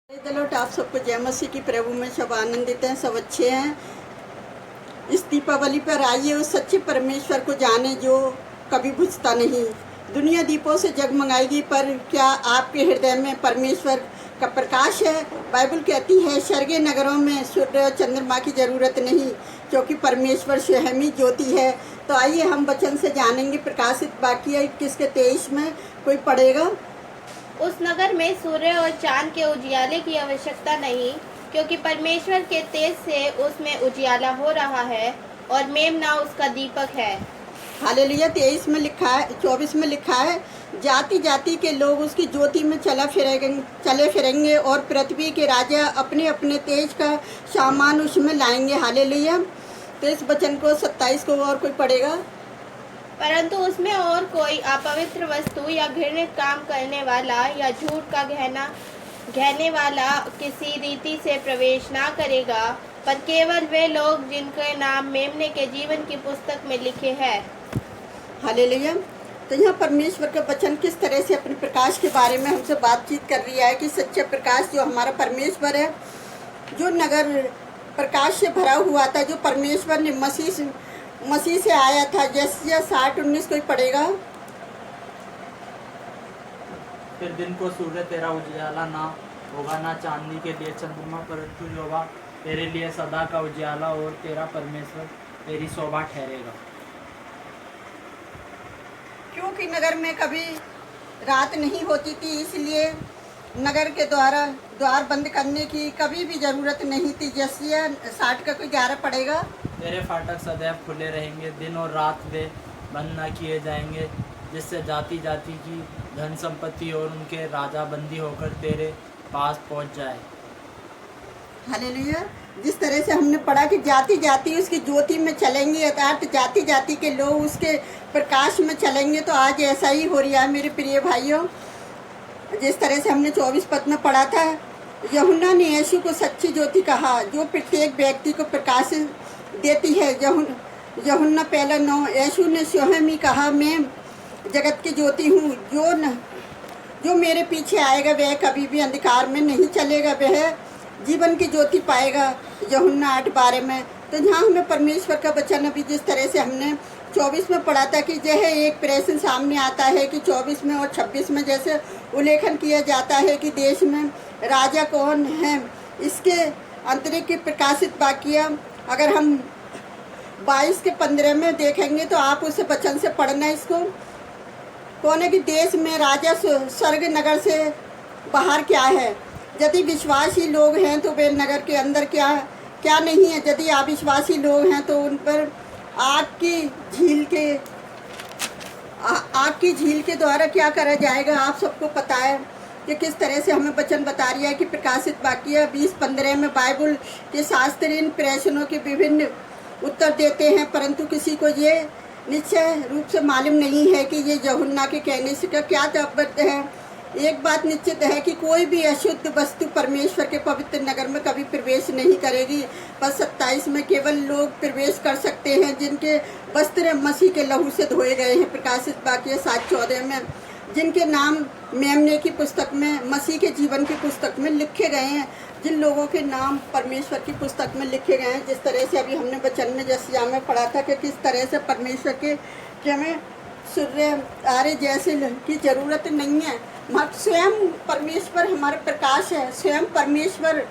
दलोट आप सबको जय मसीह की। प्रभु में सब आनंदित हैं, सब अच्छे हैं। इस दीपावली पर आइए उस सच्चे परमेश्वर को जाने जो कभी बुझता नहीं। दुनिया दीपों से जगमगाएगी, पर क्या आपके हृदय में परमेश्वर का प्रकाश है? बाइबल कहती है स्वर्गीय नगरों में सूर्य और चंद्रमा की जरूरत नहीं, क्योंकि परमेश्वर स्वयं ही ज्योति है। तो आइए हम वचन से जानेंगे। प्रकाशित वाक्य 21 के 23 में कोई पढ़ेगा। उस नगर में सूर्य और चांद के उजियाले की आवश्यकता नहीं, क्योंकि परमेश्वर के तेज से उसमें उजियाला हो रहा है और मेमना उसका दीपक है। हालेलुया। 23 में लिखा है, 24 में लिखा है, जाति जाति के लोग उसकी ज्योति में चले फिरेंगे और पृथ्वी के राजा अपने अपने तेज का सामान उसमें लाएंगे। हालेलुया। तो इस वचन को 27 को और कोई पढ़ेगा। परंतु उसमें और कोई अपवित्र वस्तु या घृणित काम करने वाला या झूठ का गहने वाला किसी रीति से प्रवेश ना करेगा, पर केवल वे लोग जिनके नाम मेमने के जीवन की पुस्तक में लिखे हैं। हालेलुया। तो यहाँ परमेश्वर का वचन किस तरह से अपने प्रकाश के बारे में हमसे बातचीत कर रही है कि सच्चा प्रकाश जो हमारा परमेश्वर है, जो नगर प्रकाश से भरा हुआ था, जो परमेश्वर ने मसीह से आया था। यशायाह 60:19 कोई पढ़ेगा। फिर दिन को सूर्य तेरा उजियाला ना होगा, ना चांदनी के लिए चंद्रमा, परंतु यहोवा तेरे लिए सदा का उजियाला और तेरा परमेश्वर तेरी शोभा ठहरेगा। क्योंकि नगर में कभी रात नहीं होती थी, इसलिए नगर के द्वार बंद करने की कभी भी जरूरत नहीं थी। यशायाह 60 का कोई 11 पढ़ेगा। तेरे फाटक सदैव खुले रहेंगे, दिन और रात वे बंद न किए जाएंगे, जिससे जाति जाति की धन संपत्ति और उनके राजा बंदी होकर तेरे पास पहुंच जाए। हालेलुया। जिस तरह से हमने पढ़ा कि जाति जाति उसकी ज्योति में चलेंगे, अर्थात जाति जाति के लोग उसके प्रकाश में चलेंगे। तो आज ऐसा ही हो रहा है मेरे प्रिय भाइयों। जिस तरह से हमने 24 पद में पढ़ा था, यूहन्ना ने यीशु को सच्ची ज्योति कहा, जो प्रत्येक व्यक्ति को प्रकाश देती है। यूहन्ना 1:9। यीशु ने स्वयं ही कहा, मैं जगत की ज्योति हूँ, जो मेरे पीछे आएगा वह कभी भी अंधकार में नहीं चलेगा, वह जीवन की ज्योति पाएगा। यूहन्ना 8:12 में। तो यहाँ हमें परमेश्वर का वचन अभी जिस तरह से हमने 24 में पढ़ा था कि यह एक प्रश्न सामने आता है कि 24 में और 26 में जैसे उल्लेखन किया जाता है कि देश में राजा कौन है। इसके अंतरिक्ष की प्रकाशित वाक्य अगर हम 22 के 15 में देखेंगे तो आप उस वचन से पढ़ना इसको। कौन है कि देश में राजा स्वर्ग नगर से बाहर क्या है। यदि विश्वासी लोग हैं तो वे नगर के अंदर क्या नहीं है। यदि अविश्वासी लोग हैं तो उन पर आग की झील के द्वारा क्या करा जाएगा। आप सबको पता है कि किस तरह से हमें वचन बता रही है कि प्रकाशित वाक्य 20:15 में बाइबल के शास्त्री इन प्रश्नों के विभिन्न उत्तर देते हैं, परंतु किसी को ये निश्चय रूप से मालूम नहीं है कि ये यूहन्ना के कहने से क्या तात्पर्य है। एक बात निश्चित है कि कोई भी अशुद्ध वस्तु परमेश्वर के पवित्र नगर में कभी प्रवेश नहीं करेगी। पर 27 में केवल लोग प्रवेश कर सकते हैं जिनके वस्त्र मसीह के लहू से धोए गए हैं। प्रकाशित वाक्य 7:14 में, जिनके नाम मेमने की पुस्तक में, मसीह के जीवन की पुस्तक में लिखे गए हैं। जिन लोगों के नाम परमेश्वर की पुस्तक में लिखे गए हैं। जिस तरह से अभी हमने वचन में यशायाह में पढ़ा था कि किस तरह से परमेश्वर के कि हमें सूर्य तारे जैसे की जरूरत नहीं है। स्वयं परमेश्वर हमारे प्रकाश है, स्वयं परमेश्वर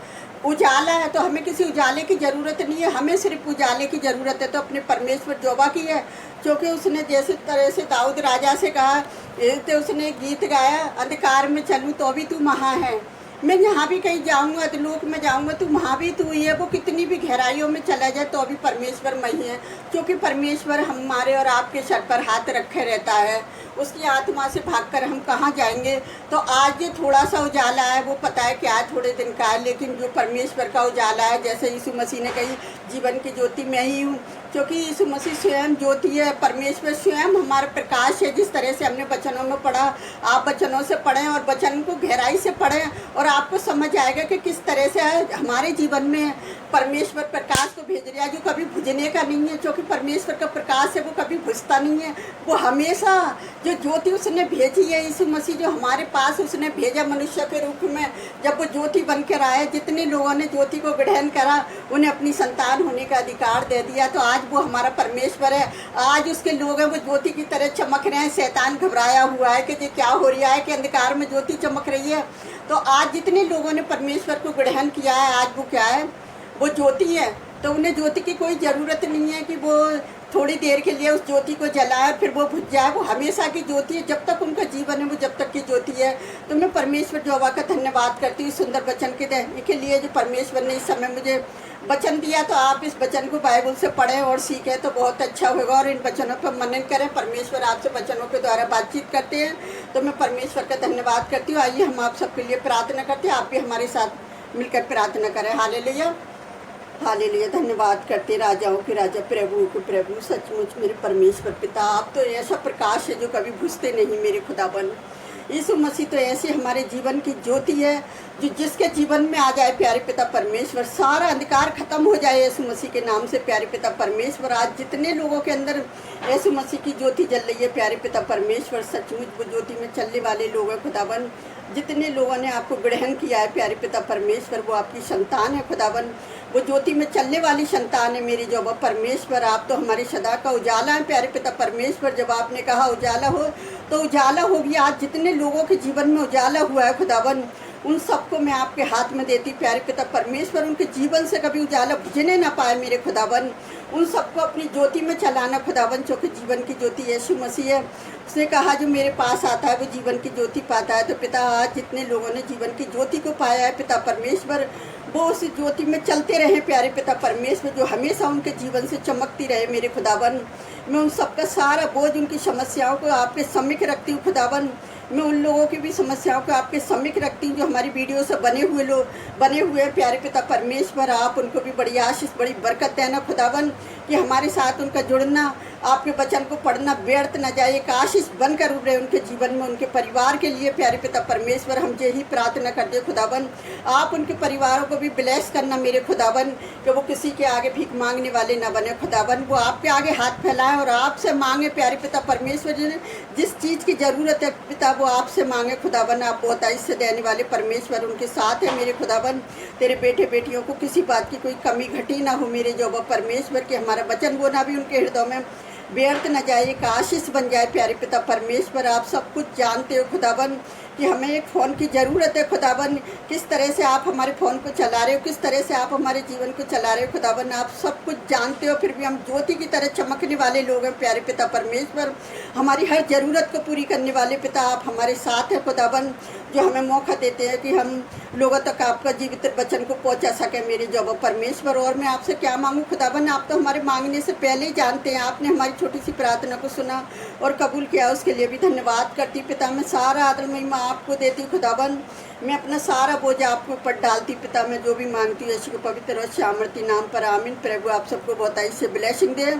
उजाला है। तो हमें किसी उजाले की ज़रूरत नहीं है, हमें सिर्फ उजाले की ज़रूरत है। तो अपने परमेश्वर जोबा की है, क्योंकि उसने जैसे तरह से दाऊद राजा से कहा, तो उसने गीत गाया, अंधकार में चलूँ तो भी तू वहाँ है, मैं यहाँ भी कहीं जाऊँगा तो लोक में जाऊँगा तो वहाँ भी तू ही है। वो कितनी भी गहराइयों में चला जाए तो अभी परमेश्वर मही है, क्योंकि परमेश्वर हमारे और आपके सर पर हाथ रखे रहता है। उसकी आत्मा से भागकर हम कहाँ जाएंगे। तो आज जो थोड़ा सा उजाला है वो पता है कि आज थोड़े दिन का है, लेकिन जो परमेश्वर का उजाला है, जैसे यीशु मसीह ने कही, जीवन की ज्योति मैं ही हूँ, क्योंकि यीशु मसीह स्वयं ज्योति है। परमेश्वर स्वयं हमारा प्रकाश है। जिस तरह से हमने वचनों में पढ़ा, आप वचनों से पढ़ें और वचन को गहराई से पढ़ें और आपको समझ आएगा कि किस तरह से हमारे जीवन में परमेश्वर प्रकाश को भेज रहा है, जो कभी बुझने का नहीं है, जो कि परमेश्वर का प्रकाश है वो कभी बुझता नहीं है। वो हमेशा जो ज्योति उसने भेजी है, यीशु मसीह जो हमारे पास उसने भेजा मनुष्य के रूप में, जब वो ज्योति बनकर आए, जितने लोगों ने ज्योति को ग्रहण करा उन्हें अपनी संतान होने का अधिकार दे दिया। तो आज वो हमारा परमेश्वर है, आज उसके लोग हैं वो ज्योति की तरह चमक रहे हैं। शैतान घबराया हुआ है कि ये क्या हो रहा है कि अंधकार में ज्योति चमक रही है। तो आज जितने लोगों ने परमेश्वर को ग्रहण किया है, आज वो क्या है, वो ज्योति है। तो उन्हें ज्योति की कोई ज़रूरत नहीं है कि वो थोड़ी देर के लिए उस ज्योति को जलाए फिर वो बुझ जाए। वो हमेशा की ज्योति है, जब तक उनका जीवन है वो जब तक की ज्योति है। तो मैं परमेश्वर यहोवा का धन्यवाद करती हूँ सुंदर वचन के देने के लिए जो परमेश्वर ने इस समय मुझे वचन दिया। तो आप इस वचन को बाइबल से पढ़ें और सीखें तो बहुत अच्छा होगा, और इन वचनों पर मनन करें। परमेश्वर आपसे वचनों के द्वारा बातचीत करते हैं, तो मैं परमेश्वर का धन्यवाद करती हूँ। आइए हम आप सबके लिए प्रार्थना करते हैं, आप भी हमारे साथ मिलकर प्रार्थना करें। Hallelujah, hallelujah. धन्यवाद करते राजाओं के राजा, प्रभु के प्रभु, सचमुच मेरे परमेश्वर पिता, आप तो ऐसा प्रकाश है जो कभी बुझते नहीं मेरे खुदाबन। यीशु मसीह तो ऐसे हमारे जीवन की ज्योति है जो जिसके जीवन में आ जाए प्यारे पिता परमेश्वर, सारा अंधकार खत्म हो जाए यीशु मसीह के नाम से। प्यारे पिता परमेश्वर, आज जितने लोगों के अंदर यीशु मसीह की ज्योति जल रही है प्यारे पिता परमेश्वर, सचमुच वो ज्योति में चलने वाले लोग हैं खुदावन। जितने लोगों ने आपको ग्रहण किया है प्यारे पिता परमेश्वर, वो आपकी संतान है खुदावन, वो ज्योति में चलने वाली संतान है मेरी जो परमेश्वर। आप तो हमारे सदा का उजाला है प्यारे पिता परमेश्वर। जब आपने कहा उजाला हो तो उजाला हो गया। आज जितने लोगों के जीवन में उजाला हुआ है खुदावन, उन सबको मैं आपके हाथ में देती प्यारे पिता परमेश्वर। उनके जीवन से कभी उजाला बुझने ना पाए मेरे खुदावन, उन सबको अपनी ज्योति में चलाना खुदावन, जो कि जीवन की ज्योति यीशु मसीह है। उसने कहा जो मेरे पास आता है वो जीवन की ज्योति पाता है। तो पिता, आज जितने लोगों ने जीवन की ज्योति को पाया है पिता परमेश्वर, वो उस ज्योति में चलते रहे प्यारे पिता परमेश्वर, जो हमेशा उनके जीवन से चमकती रहे मेरे खुदावन। मैं उन सबका सारा बोझ, उनकी समस्याओं को आपके सम्मुख रखती हूँ खुदावन। मैं उन लोगों की भी समस्याओं को आपके सम्मुख रखती हूँ जो हमारी वीडियो से बने हुए हैं प्यारे पिता परमेश्वर। आप उनको भी बड़ी आशीष, बड़ी बरकत देना खुदावन, कि हमारे साथ उनका जुड़ना, आपके वचन को पढ़ना व्यर्थ न जाए, एक आशीष बनकर उभरे उनके जीवन में, उनके परिवार के लिए प्यारे पिता परमेश्वर। हम यही प्रार्थना करते खुदावन, आप उनके परिवारों को भी ब्लेस करना मेरे खुदावन, कि वो किसी के आगे भीख मांगने वाले न बने खुदावन। वो आपके आगे हाथ फैलाएं और आपसे मांगे प्यारे पिता परमेश्वर। जिस चीज़ की ज़रूरत है पिता वो आपसे मांगे खुदावन। आप बहुत आशीष देने वाले परमेश्वर उनके साथ है मेरे खुदावन। तेरे बेटे बेटियों को किसी बात की कोई कमी घटी ना हो मेरे जो परमेश्वर, कि हमारा वचन वो ना भी उनके हृदय में व्यर्थ न जाए, एक आशीष बन जाए प्यारे पिता परमेश्वर। आप सब कुछ जानते हो खुदावन कि हमें एक फ़ोन की ज़रूरत है खुदावन। किस तरह से आप हमारे फ़ोन को चला रहे हो, किस तरह से आप हमारे जीवन को चला रहे हो खुदावन, आप सब कुछ जानते हो। फिर भी हम ज्योति की तरह चमकने वाले लोग हैं प्यारे पिता परमेश्वर। हमारी हर ज़रूरत को पूरी करने वाले पिता आप हमारे साथ हैं खुदावन, जो हमें मौका देते हैं कि हम लोगों तक आपका जीवित वचन को पहुंचा सके मेरे जो परमेश्वर। और मैं आपसे क्या मांगूं खुदावन, आप तो हमारे मांगने से पहले ही जानते हैं। आपने हमारी छोटी सी प्रार्थना को सुना और कबूल किया, उसके लिए भी धन्यवाद करती पिता। मैं सारा आदर महिमा आपको देती हूँ खुदावन। मैं अपना सारा बोझ आपके ऊपर डालती पिता। मैं जो भी मांगती हूँ यीशु के पवित्र और सामर्थी नाम पर आमीन। प्रभु आप सबको बहुत से ब्लेसिंग दे।